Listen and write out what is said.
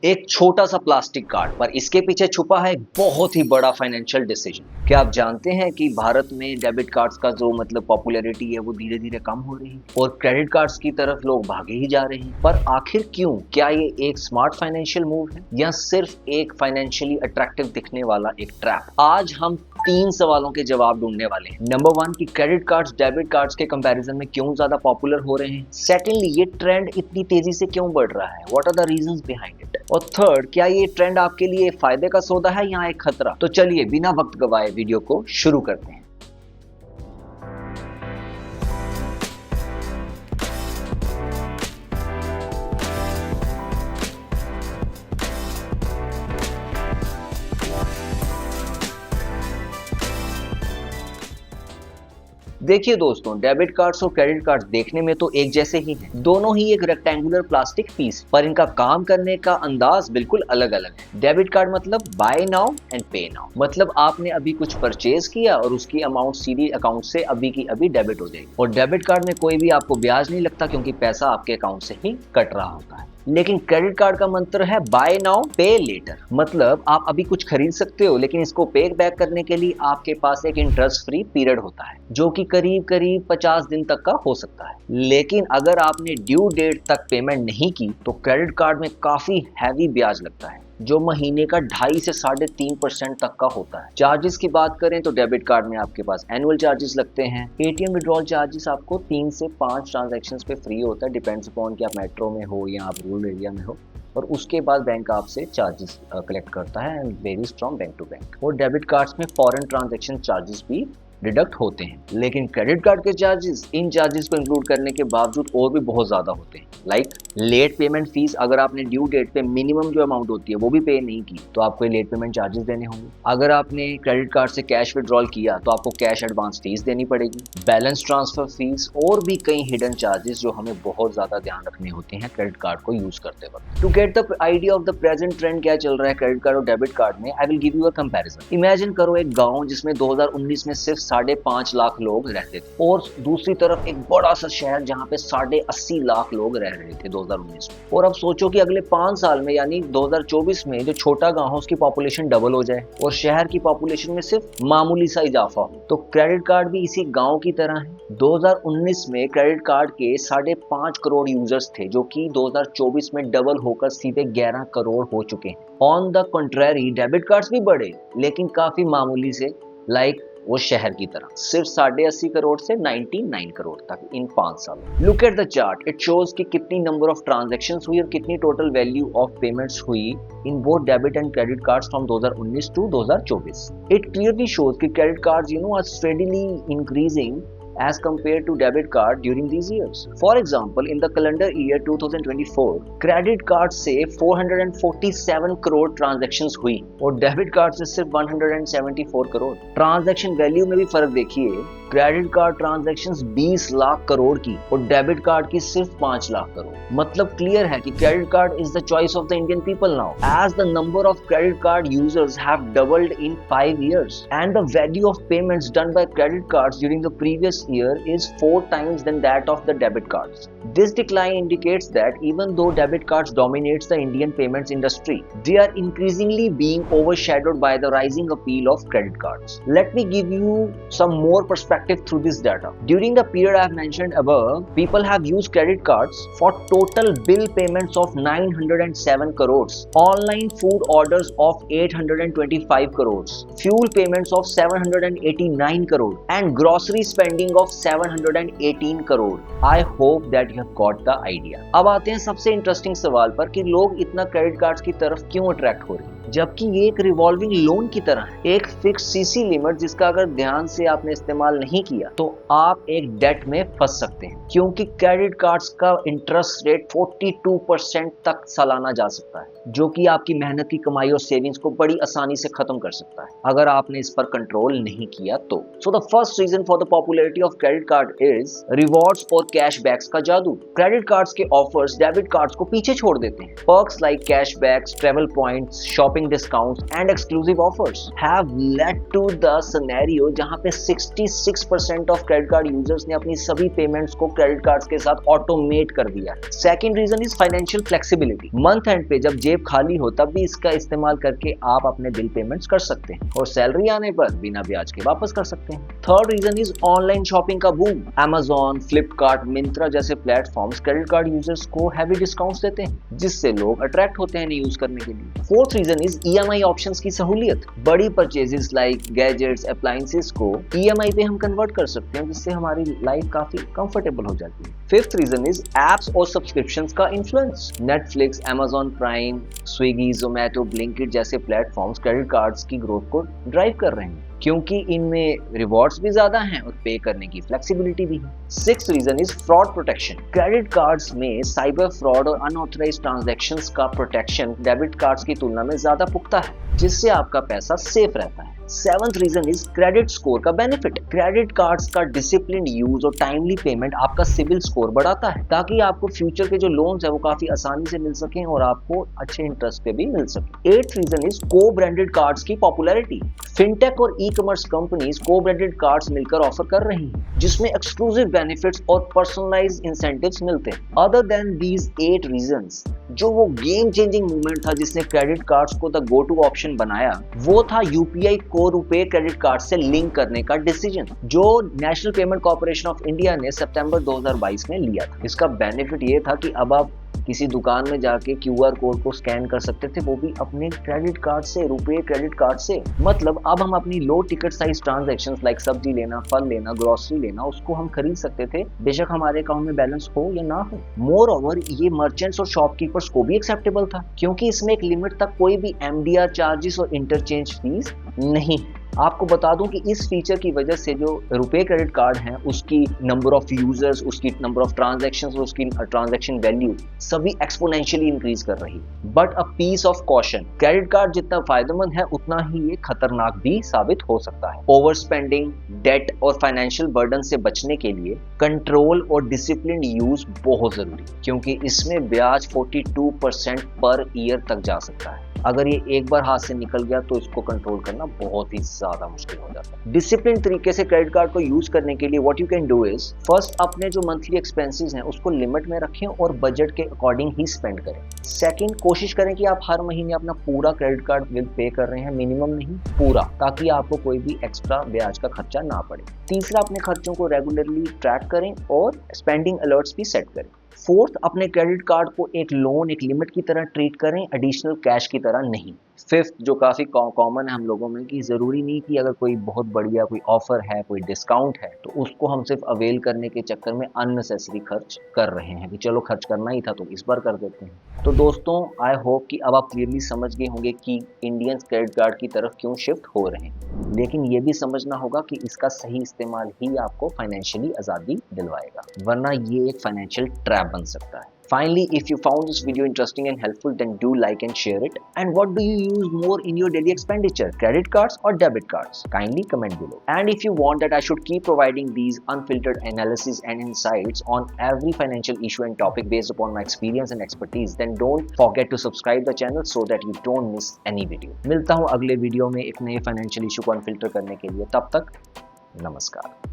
एक छोटा सा प्लास्टिक कार्ड, पर इसके पीछे छुपा है एक बहुत ही बड़ा फाइनेंशियल डिसीजन। क्या आप जानते हैं कि भारत में डेबिट कार्ड्स का जो पॉपुलैरिटी है वो धीरे धीरे कम हो रही है और क्रेडिट कार्ड्स की तरफ लोग भागे ही जा रहे हैं। पर आखिर क्यों? क्या ये एक स्मार्ट फाइनेंशियल मूव है या सिर्फ एक फाइनेंशियली अट्रैक्टिव दिखने वाला एक ट्रैप? आज हम 3 सवालों के जवाब ढूंढने वाले हैं। नंबर 1 कि क्रेडिट कार्ड्स डेबिट कार्ड्स के कंपैरिजन में क्यों ज्यादा पॉपुलर हो रहे हैं। सेकेंडली, ये ट्रेंड इतनी तेजी से क्यों बढ़ रहा है, what are the reasons behind it. और थर्ड, क्या ये ट्रेंड आपके लिए फायदे का सौदा है या एक खतरा? तो चलिए बिना वक्त गवाए वीडियो को शुरू करते हैं। देखिए दोस्तों, डेबिट कार्ड्स और क्रेडिट कार्ड्स देखने में तो एक जैसे ही हैं। दोनों ही एक रेक्टेंगुलर प्लास्टिक पीस, पर इनका काम करने का अंदाज बिल्कुल अलग अलग है। डेबिट कार्ड मतलब बाय नाउ एंड पे नाउ, मतलब आपने अभी कुछ परचेज किया और उसकी अमाउंट सीधी अकाउंट से अभी की अभी डेबिट हो जाएगी। और डेबिट कार्ड में कोई भी आपको ब्याज नहीं लगता क्योंकि पैसा आपके अकाउंट से ही कट रहा होता है। लेकिन क्रेडिट कार्ड का मंत्र है बाय नाउ पे लेटर, मतलब आप अभी कुछ खरीद सकते हो लेकिन इसको पे बैक करने के लिए आपके पास एक इंटरेस्ट फ्री पीरियड होता है जो कि करीब करीब 50 दिन तक का हो सकता है। लेकिन अगर आपने ड्यू डेट तक पेमेंट नहीं की तो क्रेडिट कार्ड में काफी हैवी ब्याज लगता है जो महीने का 2.5 से 3.5% तक का होता है। चार्जेस की बात करें तो डेबिट कार्ड में आपके पास एनुअल चार्जेस लगते हैं। एटीएम विड्रॉल चार्जेस आपको 3 से 5 ट्रांजैक्शंस पे फ्री होता है, डिपेंड्स अपॉन कि आप मेट्रो में हो या आप रूरल एरिया में हो। और उसके बाद बैंक आपसे चार्जेस कलेक्ट करता है and varies from bank to bank. और डेबिट कार्ड्स में फॉरेन ट्रांजैक्शन चार्जेस भी डिडक्ट होते हैं। लेकिन क्रेडिट कार्ड के चार्जेस, इन चार्जेस को इंक्लूड करने के बावजूद और भी बहुत ज्यादा होते हैं। लाइक लेट पेमेंट फीस, अगर आपने ड्यू डेट पे मिनिमम जो अमाउंट होती है वो भी पे नहीं की तो आपको लेट पेमेंट चार्जेस देने होंगे। अगर आपने क्रेडिट कार्ड से कैश विड्रॉल किया तो आपको कैश एडवांस फीस देनी पड़ेगी, बैलेंस ट्रांसफर फीस और भी कई हिडन चार्जेस जो हमें बहुत ज्यादा ध्यान रखने होते हैं क्रेडिट कार्ड को यूज करते वक्त। To get the idea of the present trend क्या चल रहा है क्रेडिट कार्ड और डेबिट कार्ड में, I will give you a comparison. Imagine करो एक गांव जिसमें 2019 में सिर्फ 5.5 लाख लोग रहते थे और दूसरी तरफ एक बड़ा सा शहर जहां पे 80.5 लाख लोग रह रहे थे 2019 में। और अब सोचो कि अगले 5 साल में यानी 2024 में जो छोटा गांव है उसकी पॉपुलेशन डबल हो जाए और शहर की पॉपुलेशन में सिर्फ मामूली सा इजाफा हो। तो क्रेडिट कार्ड भी इसी गांव की तरह है। 2019 में क्रेडिट कार्ड के 5.5 करोड़ यूजर्स थे जो कि 2024 में डबल होकर सीधे 11 करोड़ हो चुके हैं। On the contrary debit cards भी बढ़े लेकिन काफी मामूली से, लाइक वो शहर की तरह, सिर्फ 80.5 करोड़ से 99 करोड़ तक इन 5 सालों। Look at the chart, it shows कि कितनी नंबर ऑफ ट्रांजैक्शंस हुई और कितनी टोटल वैल्यू ऑफ पेमेंट्स हुई in both debit and credit cards from 2019 to 2024। It clearly shows कि credit cards are steadily increasing as compared to debit card during these years. For example, in the calendar year 2024, credit card से 447 crore transactions हुई और debit card से सिर्फ 174 crore. Transaction value में भी फर्क देखिए, credit card transactions 20 lakh crore की और डेबिट कार्ड की सिर्फ 5 लाख करोड़। मतलब क्लियर है कि credit card is the choice of the Indian people now, as the number of credit card users have doubled in 5 years and the value of payments done by credit cards during the previous year is 4 times than that of the debit cards. This decline indicates that even though debit cards dominates the Indian payments industry, they are increasingly being overshadowed by the rising appeal of credit cards. Let me give you some more perspective through this data. During the period I have mentioned above, people have used credit cards for total bill payments of 907 crores, online food orders of 825 crores, fuel payments of 789 crore, and grocery spending of 718 crore. I hope that you have got the idea. अब आते हैं सबसे interesting सवाल पर कि लोग इतना credit cards की तरफ क्यों अट्रैक्ट हो रहे हैं, जबकि ये एक रिवॉल्विंग लोन की तरह है, एक फिक्स सीसी लिमिट जिसका अगर ध्यान से आपने इस्तेमाल नहीं किया तो आप एक डेट में फंस सकते हैं, क्योंकि क्रेडिट कार्ड्स का इंटरेस्ट रेट 42% तक सालाना जा सकता है जो कि आपकी मेहनत की कमाई और सेविंग्स को बड़ी आसानी से खत्म कर सकता है अगर आपने इस पर कंट्रोल नहीं किया तो। So the first reason for the popularity of credit card is rewards और कैशबैक्स का जादू। क्रेडिट कार्ड्स के ऑफर्स डेबिट कार्ड्स को पीछे छोड़ देते हैं। Perks like cashbacks, travel points, shopping shopping discounts and exclusive offers have led to the scenario जहां पे 66% of credit card users ने अपनी सभी payments को credit cards के साथ automate कर दिया। Second reason is financial flexibility। Month and पे जब जेब खाली हो तब भी इसका इस्तेमाल करके आप अपने बिल पेमेंट्स कर सकते हैं और सैलरी आने पर बिना ब्याज के वापस कर सकते हैं। Third reason is online shopping का बूम। Amazon, Flipkart, Myntra जैसे प्लेटफॉर्म्स क्रेडिट कार्ड यूजर्स को हैवी डिस्काउंट्स देते हैं जिससे लोग अट्रैक्ट होते हैं यूज करने के लिए। Fourth reason is EMI options की सहूलियत। बड़ी परचेजेस लाइक गैजेट्स, अप्लायंसेस को EMI पे हम कन्वर्ट कर सकते हैं जिससे हमारी लाइफ काफी कंफर्टेबल हो जाती है। फिफ्थ रीजन इज एप्स और सब्सक्रिप्शंस का influence. Netflix, Amazon prime, Swiggy, Zomato, Blinkit जैसे प्लेटफॉर्म्स क्रेडिट कार्ड्स की ग्रोथ को ड्राइव कर रहे हैं क्योंकि इनमें रिवॉर्ड्स भी ज्यादा हैं और पे करने की फ्लेक्सिबिलिटी भी है। Sixth reason is fraud protection. Credit cards में साइबर फ्रॉड और अनऑथराइज्ड ट्रांजैक्शंस का प्रोटेक्शन डेबिट कार्ड्स की तुलना में ज्यादा पुख्ता है जिससे आपका पैसा सेफ रहता है। Seventh reason is credit score का बेनिफिट। क्रेडिट कार्ड्स का डिसिप्लिन्ड यूज और टाइमली पेमेंट आपका सिविल स्कोर बढ़ाता है ताकि आपको फ्यूचर के जो लोन्स है वो काफी आसानी से मिल सकें और आपको अच्छे इंटरेस्ट पे भी मिल सके। एट्थ रीजन इज को ब्रांडेड कार्ड्स की पॉपुलैरिटी। फिनटेक और ई-कॉमर्स कंपनीज को ब्रांडेड कार्ड्स मिलकर ऑफर कर रही हैं जिसमें एक्सक्लूसिव बेनिफिट्स और पर्सनलाइज्ड इंसेंटिव्स मिलते हैं। अदर देन दीज 8 रीजंस, जो वो गेम चेंजिंग मूवमेंट था जिसने क्रेडिट कार्ड्स को द गो टू ऑप्शन बनाया वो था यूपीआई को रुपए क्रेडिट कार्ड से लिंक करने का डिसीजन जो national payment corporation of India ने सितंबर 2022 में लिया था। इसका बेनिफिट ये था कि अब आप किसी दुकान में जाके QR कोड को स्कैन कर सकते थे, वो भी अपने क्रेडिट कार्ड से, रुपए क्रेडिट कार्ड से। मतलब अब हम अपनी लो टिकट साइज ट्रांजैक्शंस लाइक सब्जी लेना, फल लेना, ग्रोसरी लेना, उसको हम खरीद सकते थे बेशक हमारे अकाउंट में बैलेंस हो या ना हो। मोर ओवर ये मर्चेंट्स और शॉपकीपर्स को भी एक्सेप्टेबल था क्योंकि इसमें एक लिमिट तक कोई भी MDR चार्जेस और इंटरचेंज फीस नहीं। आपको बता दूं कि इस फीचर की वजह से जो रुपए क्रेडिट कार्ड है उसकी नंबर ऑफ यूजर्स, उसकी नंबर ऑफ ट्रांजैक्शंस और उसकी ट्रांजैक्शन वैल्यू सभी एक्सपोनेंशियली इंक्रीज कर रही है। But a piece of caution, credit card जितना फायदेमंद है उतना ही ये खतरनाक भी साबित हो सकता है। ओवर स्पेंडिंग, डेट और फाइनेंशियल बर्डन से बचने के लिए कंट्रोल और डिसिप्लिन यूज बहुत जरूरी है क्योंकि इसमें ब्याज 42% पर ईयर तक जा सकता है। अगर ये एक बार हाथ से निकल गया तो इसको कंट्रोल करना बहुत ही ज्यादा मुश्किल हो जाता है। डिसिप्लिन तरीके से क्रेडिट कार्ड को यूज करने के लिए what you can do is, first अपने जो मंथली एक्सपेंसेस हैं उसको लिमिट में रखें और बजट के अकॉर्डिंग ही स्पेंड करें। सेकंड, कोशिश करें कि आप हर महीने अपना पूरा क्रेडिट कार्ड बिल पे कर रहे हैं, मिनिमम नहीं पूरा, ताकि आपको कोई भी एक्स्ट्रा ब्याज का खर्चा ना पड़े। तीसरा, अपने खर्चों को रेगुलरली ट्रैक करें और स्पेंडिंग अलर्ट्स भी सेट करें। फोर्थ, अपने क्रेडिट कार्ड को एक लोन, एक लिमिट की तरह ट्रीट करें, एडिशनल कैश की तरह नहीं। फिफ्थ, जो काफी कॉमन है हम लोगों में, कि जरूरी नहीं कि अगर कोई बहुत बढ़िया कोई ऑफर है, कोई डिस्काउंट है तो उसको हम सिर्फ अवेल करने के चक्कर में अननेसेसरी खर्च कर रहे हैं कि चलो खर्च करना ही था तो इस बार कर देते हैं। तो दोस्तों, आई होप कि अब आप क्लियरली समझ गए होंगे कि इंडियंस क्रेडिट कार्ड की तरफ क्यों शिफ्ट हो रहे हैं, लेकिन ये भी समझना होगा कि इसका सही इस्तेमाल ही आपको फाइनेंशियली आज़ादी दिलवाएगा, वरना ये एक फाइनेंशियल ट्रैप बन सकता है। Finally, if you found this video interesting and helpful, then do like and share it. And what do you use more in your daily expenditure, credit cards or debit cards? Kindly comment below. And if you want that I should keep providing these unfiltered analysis and insights on every financial issue and topic based upon my experience and expertise, then don't forget to subscribe the channel so that you don't miss any video. मिलता हूँ अगले video में एक नए financial issue को unfilter करने के लिए। तब तक नमस्कार।